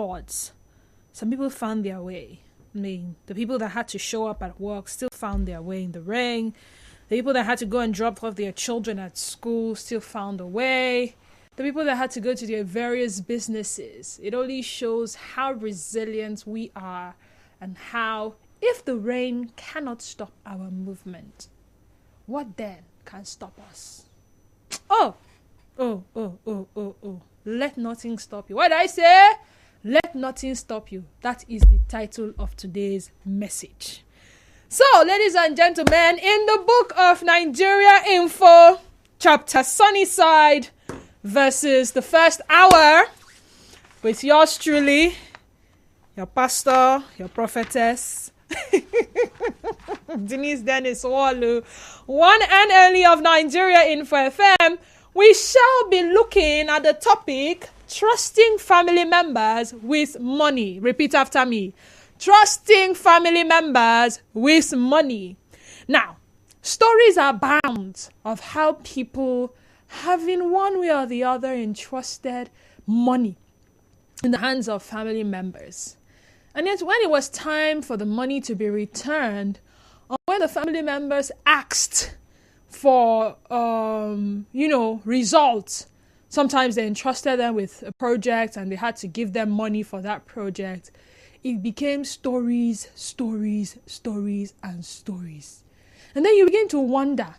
odds, some people found their way. I mean, the people that had to show up at work still found their way in the ring. The people that had to go and drop off their children at school still found a way. The people that had to go to their various businesses. It only shows how resilient we are and how, if the rain cannot stop our movement, what then can stop us? Oh. Let nothing stop you. What did I say? Let nothing stop you. That is the title of today's message. So, ladies and gentlemen, in the book of Nigeria Info, chapter Sunnyside, versus the first hour, with yours truly, your pastor, your prophetess, Denise Dennis Walu, one and only of Nigeria Info FM, we shall be looking at the topic, trusting family members with money. Repeat after me. Trusting family members with money. Now, stories are abound of how people have in one way or the other entrusted money in the hands of family members. And yet when it was time for the money to be returned, or when the family members asked for, results, sometimes they entrusted them with a project and they had to give them money for that project. It became stories, and stories. And then you begin to wonder,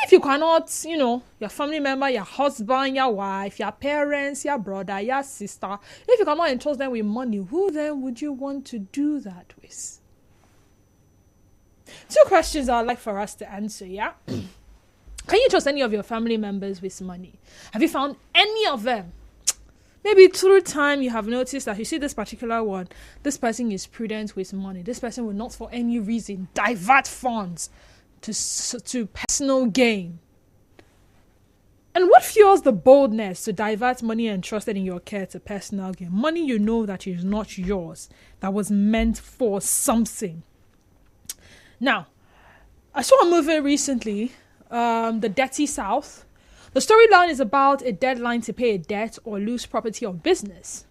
if you cannot, your family member, your husband, your wife, your parents, your brother, your sister, if you cannot entrust them with money, who then would you want to do that with? Two questions I'd like for us to answer, yeah? Can you trust any of your family members with money? Have you found any of them? Maybe through time you have noticed that you see this particular one, this person is prudent with money. This person will not for any reason divert funds to personal gain. And what fuels the boldness to divert money entrusted in your care to personal gain? Money you know that is not yours, that was meant for something. Now, I saw a movie recently, The Dirty South. The storyline is about a deadline to pay a debt or lose property or business.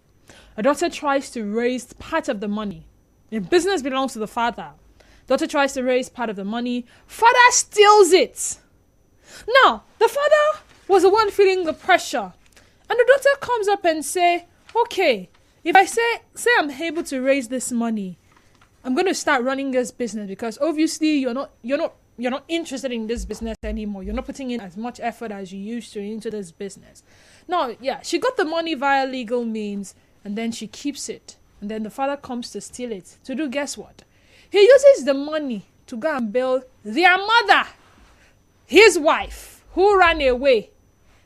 A daughter tries to raise part of the money. The business belongs to the father. Daughter tries to raise part of the money. Father steals it. Now, the father was the one feeling the pressure. And the daughter comes up and say, okay, if I say I'm able to raise this money, I'm going to start running this business because obviously you're not interested in this business anymore. You're not putting in as much effort as you used to into this business. Now, yeah, she got the money via legal means and then she keeps it. And then the father comes to steal it. To do guess what? He uses the money to go and bill their mother, his wife, who ran away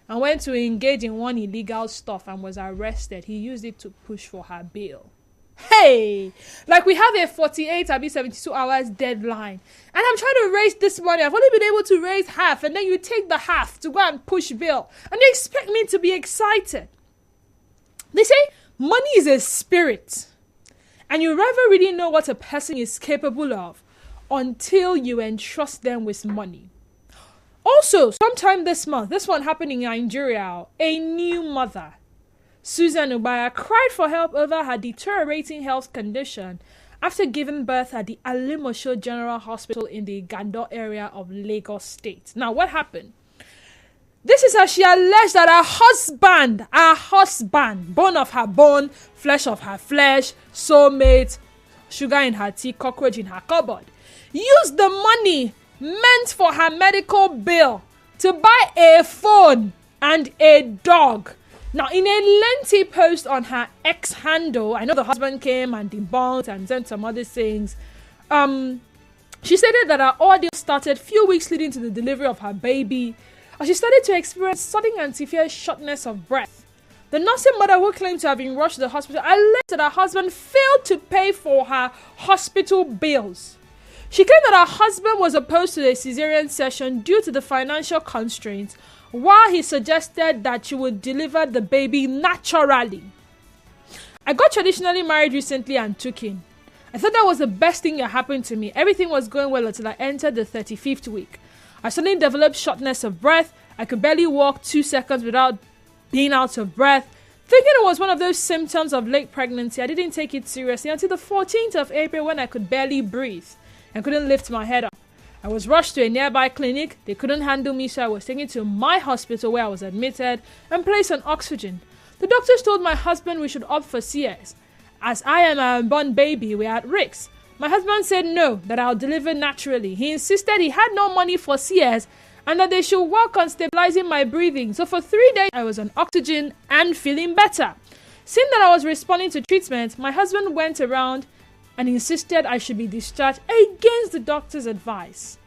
and went to engage in one illegal stuff and was arrested. He used it to push for her bail. Hey, like we have a 48 or 72 hours deadline and I'm trying to raise this money. I've only been able to raise half and then you take the half to go and push bail and they expect me to be excited. They say money is a spirit and you never really know what a person is capable of until you entrust them with money. Also, sometime this month, this one happened in Nigeria, a new mother, Susan Ubaya, cried for help over her deteriorating health condition after giving birth at the Alimosho General Hospital in the Gando area of Lagos State. Now, what happened? This is as she alleged that her husband, bone of her bone, flesh of her flesh, soulmate, sugar in her tea, cockroach in her cupboard, used the money meant for her medical bill to buy a phone and a dog. Now, in a lengthy post on her X handle, I know the husband came and debunked and said some other things. She stated that her ordeal started few weeks leading to the delivery of her baby. She started to experience sudden and severe shortness of breath. The nursing mother, who claimed to have been rushed to the hospital, alleged that her husband failed to pay for her hospital bills. She claimed that her husband was opposed to a cesarean session due to the financial constraints, while he suggested that she would deliver the baby naturally. I got traditionally married recently and took in. I thought that was the best thing that happened to me. Everything was going well until I entered the 35th week. I suddenly developed shortness of breath. I could barely walk 2 seconds without being out of breath. Thinking it was one of those symptoms of late pregnancy, I didn't take it seriously until the 14th of April when I could barely breathe and couldn't lift my head up. I was rushed to a nearby clinic. They couldn't handle me, so I was taken to my hospital where I was admitted and placed on oxygen. The doctors told my husband we should opt for CS. As I am an unborn baby, we are at risk. My husband said no, that I'll deliver naturally. He insisted he had no money for CS and that they should work on stabilizing my breathing. So for 3 days, I was on oxygen and feeling better. Seeing that I was responding to treatment, my husband went around and insisted I should be discharged against the doctor's advice.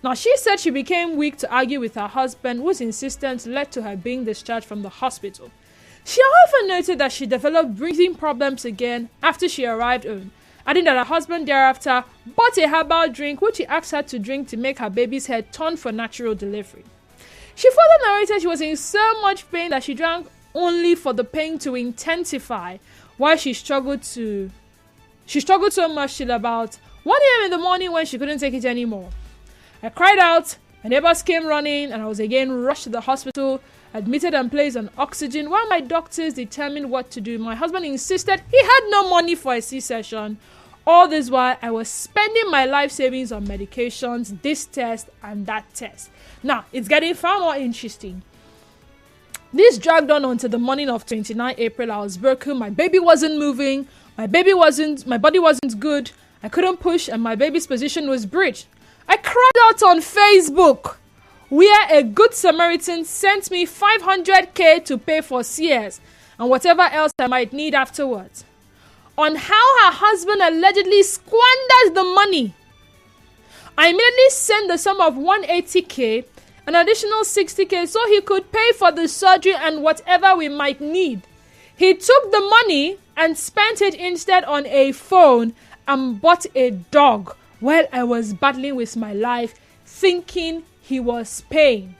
Now, she said she became weak to argue with her husband, whose insistence led to her being discharged from the hospital. She however noted that she developed breathing problems again after she arrived home, adding that her husband thereafter bought a herbal drink which he asked her to drink to make her baby's head turn for natural delivery. She further narrated she was in so much pain that she drank only for the pain to intensify, while she struggled so much till about 1 a.m. in the morning when she couldn't take it anymore. I cried out, my neighbors came running, and I was again rushed to the hospital, admitted and placed on oxygen while my doctors determined what to do. My husband insisted he had no money for a C-section. All this while, I was spending my life savings on medications, this test and that test. Now, it's getting far more interesting. This dragged on until the morning of 29 April. I was broken. My baby wasn't moving. My body wasn't good. I couldn't push and my baby's position was bridged. I cried out on Facebook, where a good Samaritan sent me 500k to pay for CS and whatever else I might need afterwards. On how her husband allegedly squanders the money. I immediately sent the sum of 180k, an additional 60k so he could pay for the surgery and whatever we might need. He took the money and spent it instead on a phone and bought a dog while I was battling with my life, thinking he was paying.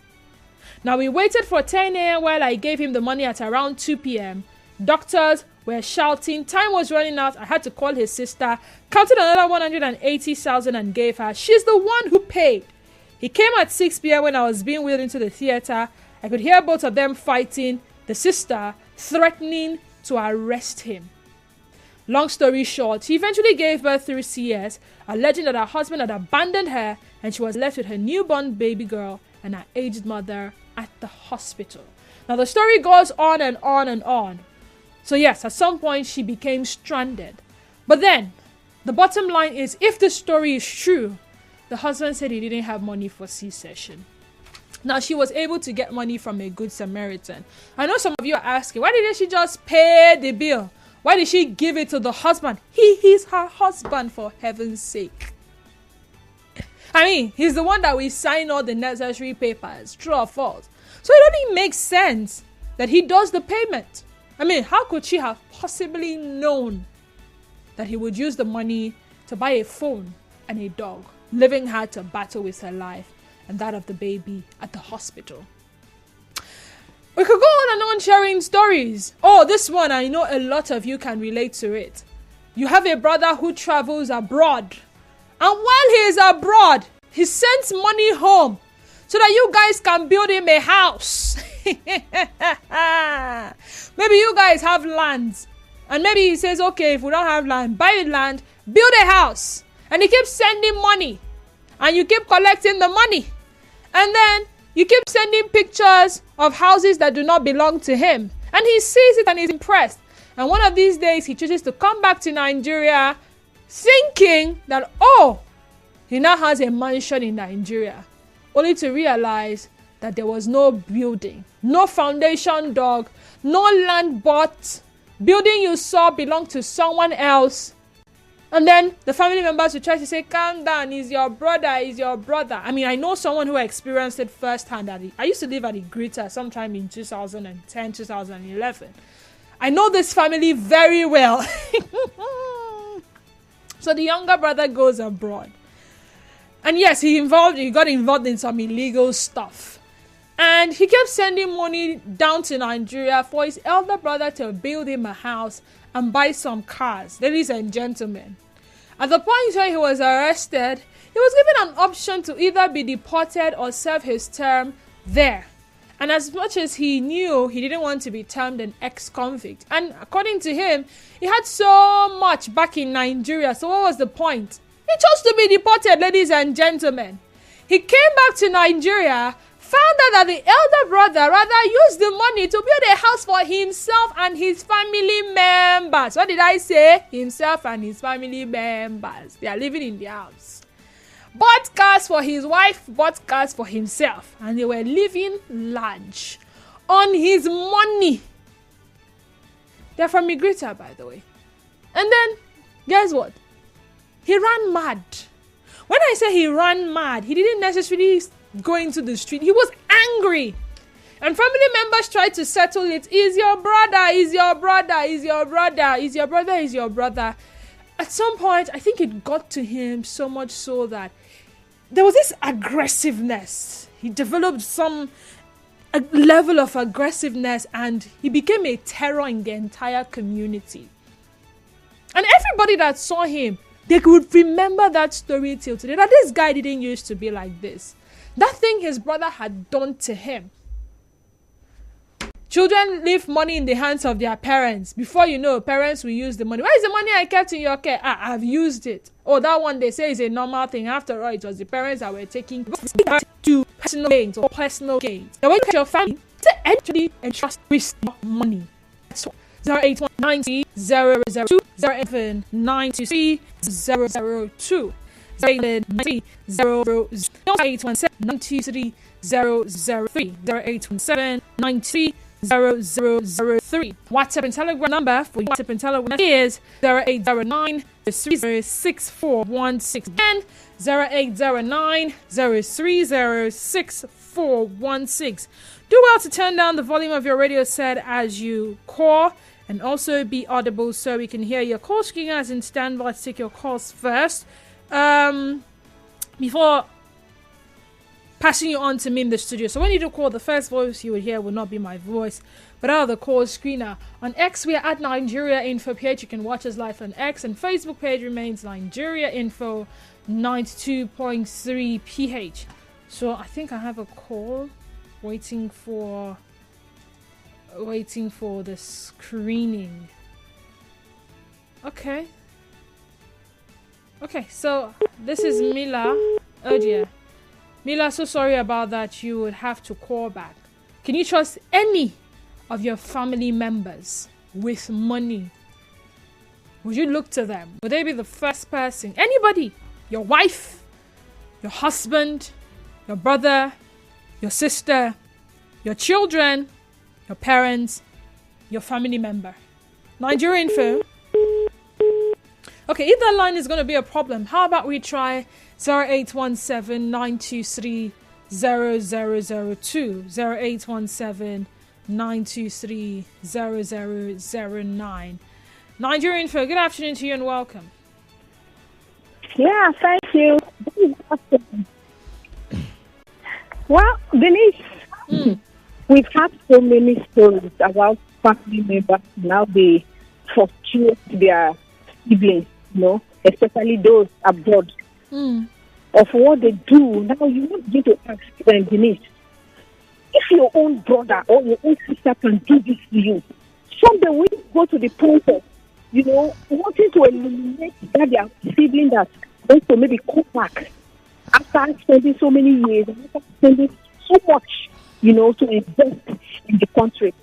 Now we waited for 10 a.m. while I gave him the money at around 2 p.m. Doctors were shouting, time was running out. I had to call his sister, counted another 180,000 and gave her. She's the one who paid. He came at 6 p.m. when I was being wheeled into the theater. I could hear both of them fighting, the sister threatening to arrest him. Long story short, she eventually gave birth through CS, alleging that her husband had abandoned her and she was left with her newborn baby girl and her aged mother at the hospital. Now the story goes on and on and on. So yes, at some point she became stranded. But then, the bottom line is, if the story is true, the husband said he didn't have money for C-section. Now, she was able to get money from a good Samaritan. I know some of you are asking, why didn't she just pay the bill? Why did she give it to the husband? He is her husband, for heaven's sake. I mean, he's the one that will sign all the necessary papers, true or false. So it only makes sense that he does the payment. I mean, how could she have possibly known that he would use the money to buy a phone and a dog, leaving her to battle with her life and that of the baby at the hospital? We could go on and on sharing stories. Oh, this one, I know a lot of you can relate to it. You have a brother who travels abroad. And while he is abroad, he sends money home so that you guys can build him a house. Maybe you guys have lands. And maybe he says, okay, if we don't have land, buy land, build a house. And he keeps sending money. And you keep collecting the money. And then you keep sending pictures of houses that do not belong to him. And he sees it and he's impressed. And one of these days, he chooses to come back to Nigeria thinking that, oh, he now has a mansion in Nigeria. Only to realize that there was no building, no foundation dug, no land bought. Building you saw belonged to someone else. And then the family members will try to say, calm down, he's your brother. I mean, I know someone who experienced it firsthand. I used to live at Igrita sometime in 2010, 2011. I know this family very well. So the younger brother goes abroad. And yes, he got involved in some illegal stuff. And he kept sending money down to Nigeria for his elder brother to build him a house and buy some cars, ladies and gentlemen. At the point where he was arrested, he was given an option to either be deported or serve his term there. And as much as he knew, he didn't want to be termed an ex-convict. And according to him, he had so much back in Nigeria. So what was the point? He chose to be deported, ladies and gentlemen. He came back to Nigeria, found out that the elder brother rather used the money to build a house for himself and his family members. What did I say? Himself and his family members. They are living in the house. Bought cars for his wife, bought cars for himself. And they were living large on his money. They're from Migrita, by the way. And then, guess what? He ran mad. When I say he ran mad, he didn't necessarily go into the street. He was angry. And family members tried to settle it. Is your brother, is your brother, is your brother, is your brother, is your brother. At some point, I think it got to him so much so that there was this aggressiveness. He developed a level of aggressiveness and he became a terror in the entire community. And everybody that saw him, they could remember that story till today. That this guy didn't used to be like this. That thing his brother had done to him. Children leave money in the hands of their parents. Before you know, parents will use the money. Where is the money I kept in your care? I've used it. Oh, that one they say is a normal thing. After all, it was the parents that were taking to personal gains or personal gains. Now, when you your family, to actually entrust with money. That's what. 08190 002 07923 002 08170 923 003 0817 003. WhatsApp and Telegram number for WhatsApp and Telegram is 0809 0306416 and 0809 0306416. Do well to turn down the volume of your radio set as you call and also be audible so we can hear your call screeners in standby to take your calls first. Before passing you on to me in the studio. So when you do call, the first voice you would hear will not be my voice, but out of the call screener. On X, we are at Nigeria Info page. You can watch us live on X, and Facebook page remains Nigeria Info 92.3 PH. So I think I have a call waiting for the screening. Okay, so this is Mila. Oh dear. Mila, so sorry about that. You would have to call back. Can you trust any of your family members with money? Would you look to them? Would they be the first person? Anybody? Your wife? Your husband? Your brother? Your sister? Your children? Your parents? Your family member? Nigeria Info. Okay, if that line is going to be a problem, how about we try 0817 923 0002 0817 923 0009. Nigeria Info, good afternoon to you and welcome. Yeah, thank you. Well, Denise, we've had so many stories about family members now they frustrate their siblings, especially those abroad. Of what they do. Now you want to ask them, Denise, if your own brother or your own sister can do this to you, someday we go to the point of, wanting to eliminate that their sibling that wants to maybe come back after spending so many years, after spending so much, to invest in the country.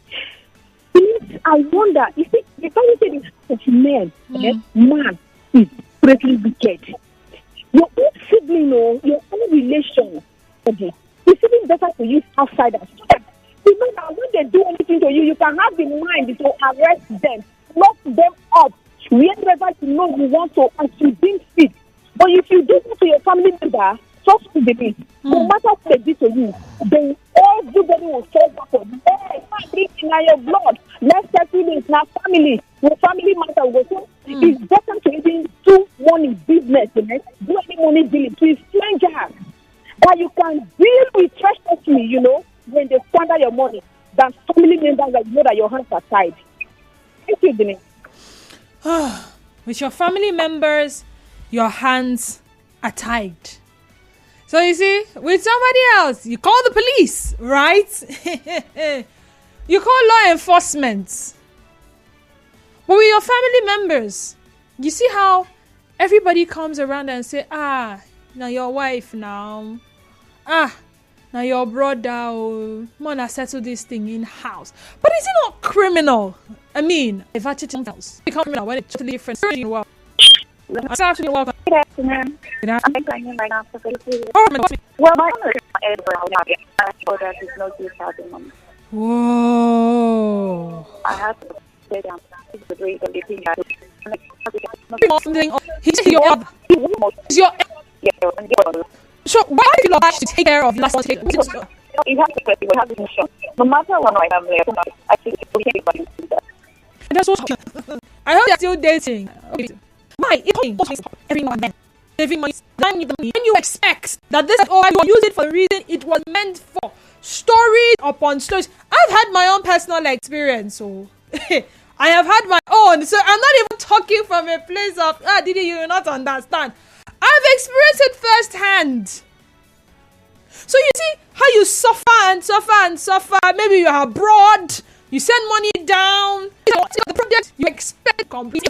Denise, I wonder, if I say this of men, man is greatly wicked. Your own sibling, your own relation, it's even better to use outsiders. Remember, when they do anything to you, you can have the mind to arrest them, lock them up, wherever you want to, and to bring fit. But if you do this to your family member, trust me, no matter what they do to you, then everybody will fall back on you. Hey, it's in your blood. Let's settle this now, family. Your family matter will go. It's better to even do money business, do any money dealing to a stranger that you can deal with treacherously, when they squander your money, than family members that that your hands are tied. Thank you, Denise. With your family members, your hands are tied. So you see, with somebody else, you call the police, right? You call law enforcement. But with your family members, you see how everybody comes around and say, now your wife now. Now your brother, wanna settle this thing in house. But is it not criminal? I mean, if I tell else, become criminal when it's totally different. Well, Good afternoon. Good I'm calling right now for the afternoon. Well, my mother is that is no use at the moment. Whoa. I have to stay down to the reason the thing that He's your so why do you like to take care of last one? you have to press you have to show. No matter what I have there, I think everybody do that. That's what I hope you're still dating. Okay. Why? It's every now and then. Saving money, when you expect that this I will use it for the reason it was meant for. Stories upon stories. I've had my own personal experience, so I have had my own. So I'm not even talking from a place of Didi, you will not understand. I've experienced it firsthand. So you see how you suffer and suffer and suffer. Maybe you are abroad. You send money down. You know, the project you expect complete.